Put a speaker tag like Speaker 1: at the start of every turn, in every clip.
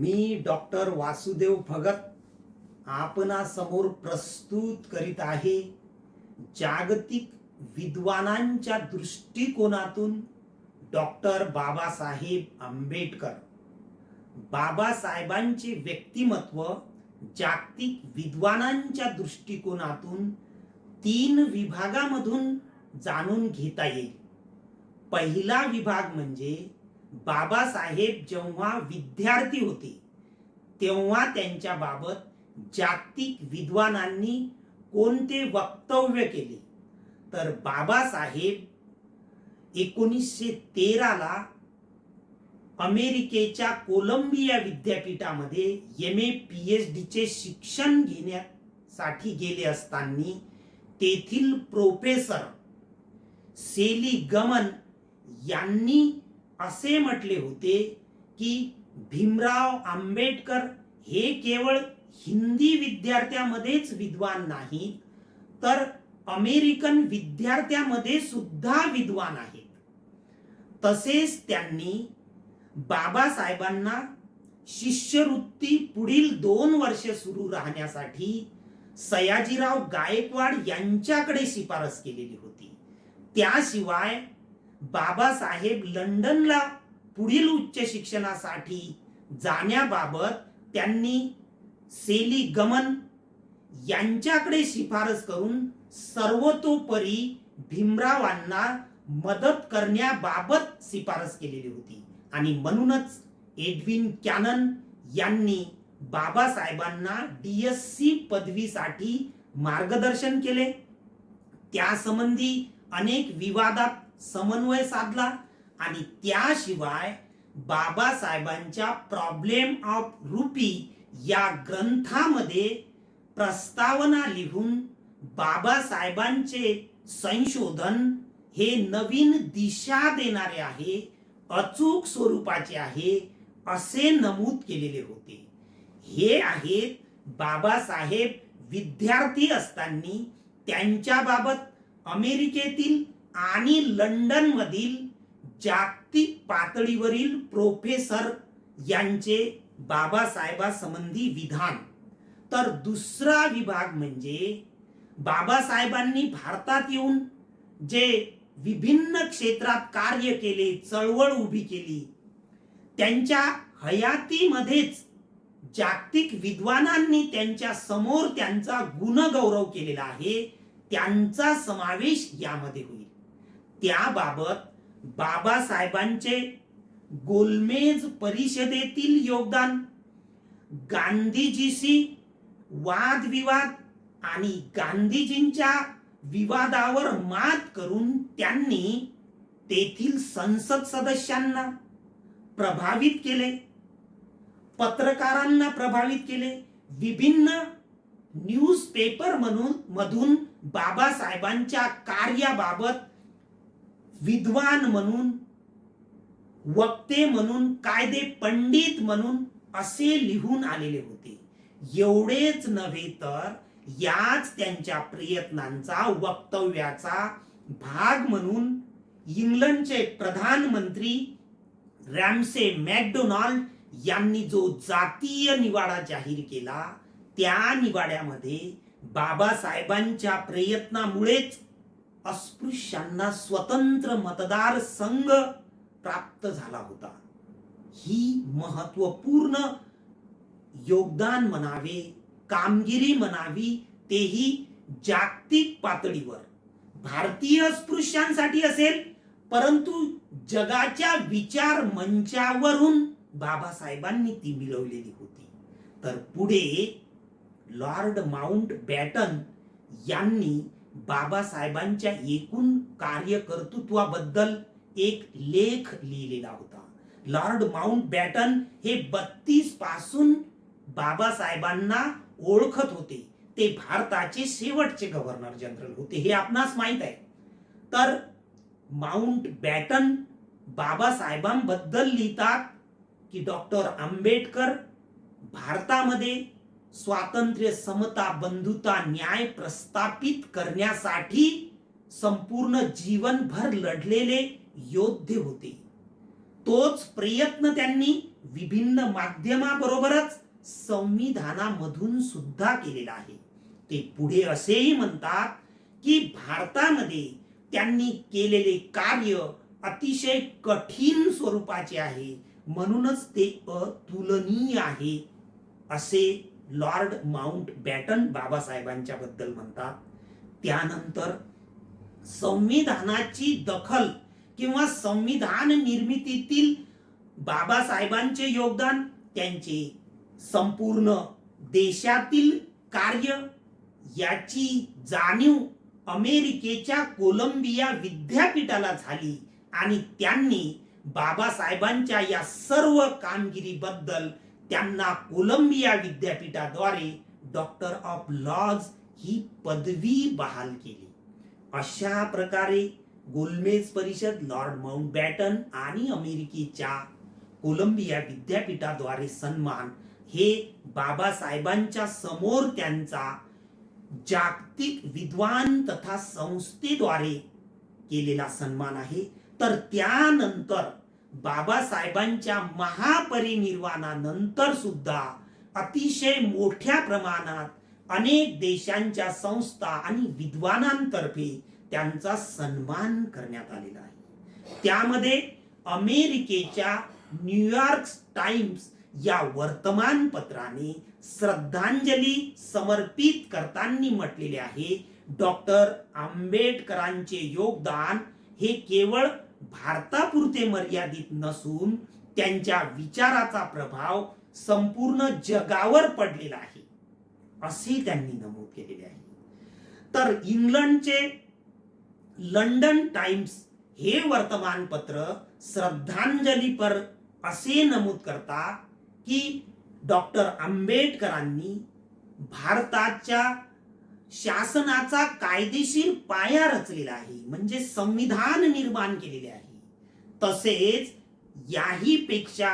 Speaker 1: मी doctor Vasudev Bhagat आपणासमोर प्रस्तुत करीत आहे जागतिक विद्वानांच्या दृष्टिकोनातून डॉक्टर बाबासाहेब आंबेडकर. बाबासाहेबांचे व्यक्तिमत्व जागतिक विद्वानांच्या दृष्टिकोनातून 3 विभागामधून जाणून घेता येईल. पहिला विभाग म्हणजे बाबासाहेब जेव्हा विद्यार्थी होते तेव्हा त्यांच्या बाबत जागतिक विद्वानांनी कोणते वक्तव्य केले. तर बाबासाहेब 1913 अमेरिकेच्या कोलंबिया विद्यापीठामध्ये MA PhD चे शिक्षण घेण्यासाठी गेले असताना तेथील प्रोफेसर सेलिगमन यांनी असे म्हटले होते की भीमराव आंबेडकर हे केवळ हिंदी विद्यार्थ्यांमध्येच विद्वान नाही तर अमेरिकन विद्यार्थ्यांमध्ये सुद्धा विद्वान आहेत. तसेच त्यांनी बाबासाहेबांना शिष्यवृत्ती पुढील 2 वर्ष सुरू राहण्यासाठी सयाजीराव गायकवाड यांच्याकडे शिफारस केलेली होती. त्याशिवाय बाबासाहेब लंडनला पुढील उच्च शिक्षणासाठी जाण्याबाबत त्यांनी सेलिगमन यांच्याकडे शिफारस करून सर्वतोपरी भीमरावांना मदत करण्याबाबत शिफारस केलेली होती. आणि म्हणूनच एडविन कॅनन यांनी बाबासाहेबांना DSc पदवीसाठी मार्गदर्शन केले. त्यासंबंधी अनेक विवादात समन्वय साधला आणि त्याशिवाय बाबासाहेबांच्या प्रॉब्लेम ऑफ रुपी या ग्रंथामध्ये प्रस्तावना लिहून बाबासाहेबांचे संशोधन हे नवीन दिशा देणारे आहे, अचूक स्वरूपाचे आहे असे नमूद केलेले होते. हे आहेत बाबासाहेब विद्यार्थी असताना त्यांच्या बाबत अमेरिकेतील आणि लंडन मधील जागतिक पातळीवरील प्रोफेसर यांचे बाबासाहेबांसंबंधी विधान. तर दुसरा विभाग म्हणजे बाबासाहेबांनी भारतात येऊन जे विभिन्न क्षेत्रात कार्य केले, चळवळ उभी केली, त्यांच्या हयातीमध्येच जागतिक विद्वानांनी त्यांच्या समोर त्यांचा गुणगौरव केलेला आहे, त्यांचा समावेश यामध्ये होईल. त्याबाबत बाबासाहेबांचे गोलमेज परिषदेतील योगदान, गांधीजीशी वादविवाद आणि गांधीजींच्या विवादावर मात करून त्यांनी तेथील संसद सदस्यांना प्रभावित केले, पत्रकारांना प्रभावित केले. विभिन्न न्यूजपेपर मधून बाबासाहेबांच्या कार्याबाबत विद्वान म्हणून, वक्ते म्हणून, कायदे पंडित म्हणून असे लिहून आलेले होते. एवढेच नव्हे तर याच त्यांच्या प्रयत्नांचा, वक्तव्याचा भाग म्हणून इंग्लंडचे प्रधानमंत्री रॅमसे मॅकडोनाल्ड यांनी जो जातीय निवाडा जाहीर केला, त्या निवाड्यामध्ये बाबासाहेबांच्या प्रयत्नामुळेच अस्पृश्यांना स्वतंत्र मतदार संघ प्राप्त झाला होता. ही महत्वपूर्ण योगदान म्हणावे, कामगिरी म्हणावी, तेही जागतिक पातळीवर. भारतीय अस्पृश्यांसाठी असेल, परंतु जगाच्या विचार मंचावरून बाबासाहेबांनी ती मिळवलेली होती. तर पुढे लॉर्ड माउंटबॅटन यांनी बाबासाहेबांच्या एकूण कार्यकर्तृत्वाबद्दल एक लेख लिहिलेला होता. लॉर्ड माउंटबॅटन हे 32 पासून बाबासाहेबांना ओळखत होते. ते भारताचे शेवटचे गव्हर्नर जनरल होते, हे आपणास माहित आहे. तर माउंटबॅटन बाबासाहेबांबद्दल लिहितात की डॉक्टर आंबेडकर भारतामध्ये स्वातंत्र्य, समता, बंधुता, न्याय प्रस्थापित करण्यासाठी संपूर्ण जीवनभर लढलेले योद्धे होते. तोच प्रयत्न त्यांनी विभिन्न माध्यमाबरोबरच संविधानामधून सुद्धा केलेला आहे. ते पुढे असेही म्हणतात की भारतामध्ये त्यांनी केलेले कार्य अतिशय कठीण स्वरूपाचे आहे, म्हणूनच ते अतुलनीय आहे, असे लॉर्ड माउंटबॅटन बाबासाहेबांच्या बद्दल म्हणतात. त्यानंतर संविधानाची दखल किंवा संविधान निर्मितीतील बाबासाहेबांचे योगदान, त्यांचे संपूर्ण देशातील कार्य याची जाणीव अमेरिकेच्या कोलंबिया विद्यापीठाला झाली आणि त्यांनी बाबासाहेबांच्या या सर्व कामगिरीबद्दल त्यांना कोलंबिया विद्यापीठाद्वारे डॉक्टर ऑफ लॉज ही पदवी बहाल केली. अशा प्रकारे गोलमेज परिषद, लॉर्ड माउंटबॅटन आणि अमेरिकेच्या कोलंबिया विद्यापीठाद्वारे सन्मान हे बाबासाहेबांच्या समोर त्यांचा जागतिक विद्वान तथा संस्थेद्वारे केलेला सन्मान आहे. तर त्यानंतर बाबासाहेबांच्या महापरिनिर्वाणानंतर सुद्धा अतिशय मोठ्या प्रमाणात अनेक देशांच्या संस्था आणि विद्वानांतर्फे त्यांचा सन्मान करण्यात आलेला आहे. त्यामध्ये अमेरिकेच्या न्यूयॉर्क टाइम्स या वर्तमानपत्राने श्रद्धांजली समर्पित करताना म्हटलेले आहे, डॉक्टर आंबेडकरांचे योगदान हे केवळ भारतापुरते मर्यादित नसून त्यांच्या विचाराचा प्रभाव संपूर्ण जगावर पडलेला आहे, असे त्यांनी नमूद केलेले आहे. तर इंग्लंडचे लंडन टाइम्स हे वर्तमानपत्र श्रद्धांजलीपर असे नमूद करतात की डॉक्टर आंबेडकरांनी भारताच्या शासनाचा कायदेशीर पाया रचलेला आहे, म्हणजे संविधान निर्माण केलेले आहे. तसेच याही पेक्षा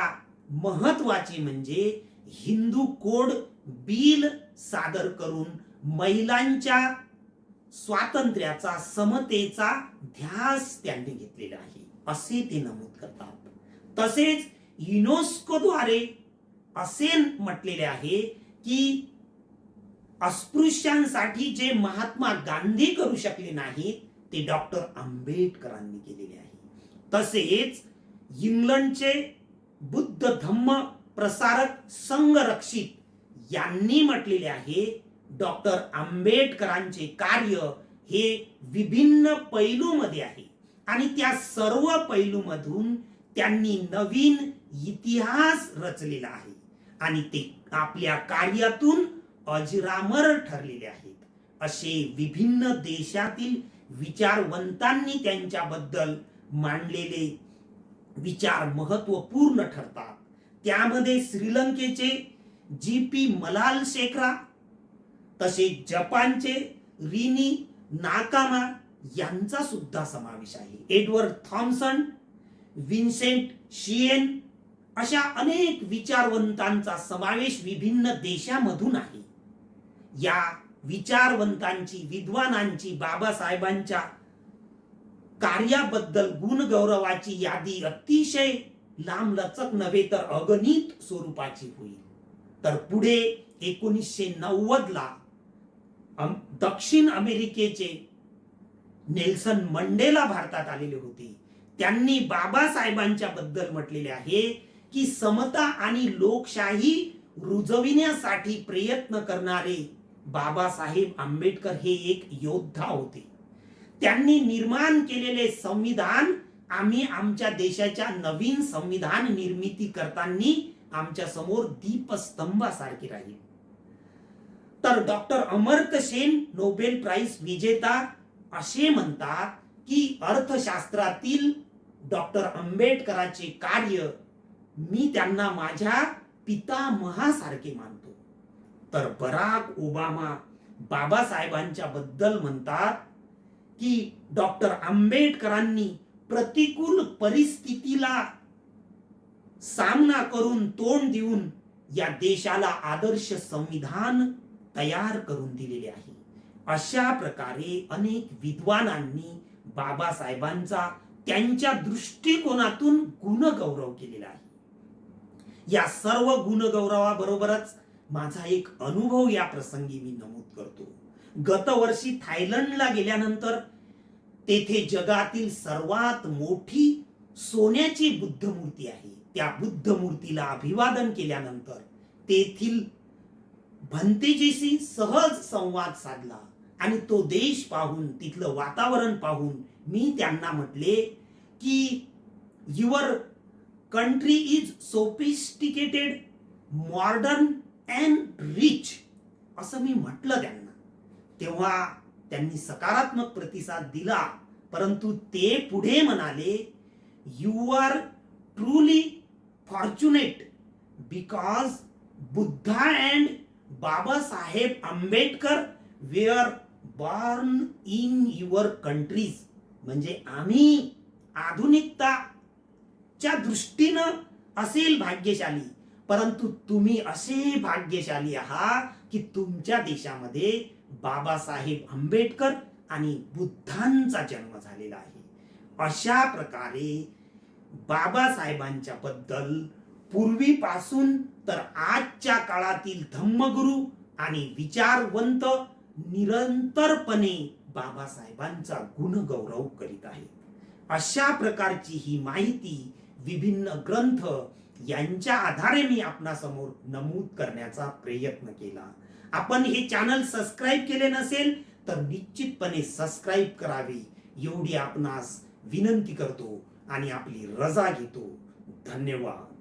Speaker 1: महत्वाचे म्हणजे हिंदू कोड बिल सादर करून महिलांच्या स्वातंत्र्याचा, समतेचा ध्यास त्यांनी घेतलेला आहे, असे ते नमूद करतात. तसेच युनेस्कोद्वारे असे म्हटलेले आहे की अस्पृश्यांसाठी जे महात्मा गांधी करू शकले नाहीत ते डॉक्टर आंबेडकरांनी केलेले आहे. तसेच इंग्लंडचे बुद्ध धम्म प्रसारक संघरक्षित यांनी म्हटलेले आहे, डॉक्टर आंबेडकरांचे कार्य हे विभिन्न पैलूमध्ये आहे आणि त्या सर्व पैलूमधून त्यांनी नवीन इतिहास रचलेला आहे आणि ते आपल्या कार्यातून अजरामर ठरलेले आहेत. असे विभिन्न देशातील विचारवंतांनी त्यांच्याबद्दल मांडलेले विचार महत्वपूर्ण ठरतात. त्यामध्ये श्रीलंकेचे जी.पी. मलाल शेखरा, तसेच जपानचे रिनी नाकामा यांचा सुद्धा समावेश आहे. एडवर्ड थॉम्सन, विन्सेंट शिएन अशा अनेक विचारवंतांचा समावेश विभिन्न देशांमधून आहे. या विचारवंतांची, विद्वानांची बाबासाहेबांच्या कार्याबद्दल गुणगौरवाची यादी अतिशय लांबलचक नव्हे तर अगणित स्वरूपाची होईल. तर पुढे 1990 ला दक्षिण अमेरिकेचे नेल्सन मंडेला भारतात आलेले होते. त्यांनी बाबासाहेबांच्या बद्दल म्हटलेले आहे की समता आणि लोकशाही रुजविण्यासाठी प्रयत्न करणारे बाबासाहेब आंबेडकर हे एक योद्धा होते. त्यांनी निर्माण केलेले संविधान आम्ही आमच्या देशाच्या नवीन संविधान निर्मिती करताना आमच्या समोर दीपस्तंभासारखे राहील. तर doctor Amartya Sen, Nobel prize विजेता, असे म्हणतात की अर्थशास्त्रातील डॉक्टर आंबेडकरांचे कार्य मी त्यांना माझ्या पितामहासारखे मानतो. तर बराक ओबामा बाबासाहेबांच्या बद्दल म्हणतात की डॉक्टर आंबेडकरांनी प्रतिकूल परिस्थितीला सामना करून तोंड देऊन या देशाला आदर्श संविधान तयार करून दिलेले आहे. अशा प्रकारे अनेक विद्वानांनी बाबासाहेबांचा त्यांच्या दृष्टिकोनातून गुणगौरव केलेला आहे. या सर्व गुणगौरवाबरोबरच माझा एक अनुभव या प्रसंगी मी नमूद करतो. गतवर्षी थायलंडला गेल्यानंतर तेथे जगातील सर्वात मोठी सोन्याची बुद्ध मूर्ती आहे. त्या बुद्ध मूर्तीला अभिवादन केल्यानंतर तेथील भंतेजीशी सहज संवाद साधला आणि तो देश पाहून, तिथलं वातावरण पाहून मी त्यांना म्हटले की your country is sophisticated, modern and rich, असं मी म्हटलं त्यांना. तेव्हा त्यांनी सकारात्मक प्रतिसाद दिला, परंतु ते पुढे म्हणाले, you are truly fortunate because Buddha and Babasaheb Ambedkar were born in your countries. म्हणजे आम्ही आधुनिकताच्या दृष्टीनं असेल भाग्यशाली, परंतु तुम्ही असे भाग्यशाली आहात की तुमच्या देशामध्ये बाबासाहेब आंबेडकर आणि बुद्धांचा जन्म झालेला आहे. अशा प्रकारे बाबासाहेबांच्या बद्दल पूर्वीपासून तर आजच्या काळातील धम्मगुरू आणि विचारवंत निरंतरपणे बाबासाहेबांचा गुणगौरव करीत आहेत. अशा प्रकारची ही माहिती विभिन्न ग्रंथ यांच्या आधारे मी आपणासमोर नमूद करण्याचा प्रयत्न केला. आपण हे चॅनल सबस्क्राईब केले नसेल तर निश्चितपणे सबस्क्राईब करावे एवढी आपणास विनंती करतो आणि आपली रजा घेतो. धन्यवाद.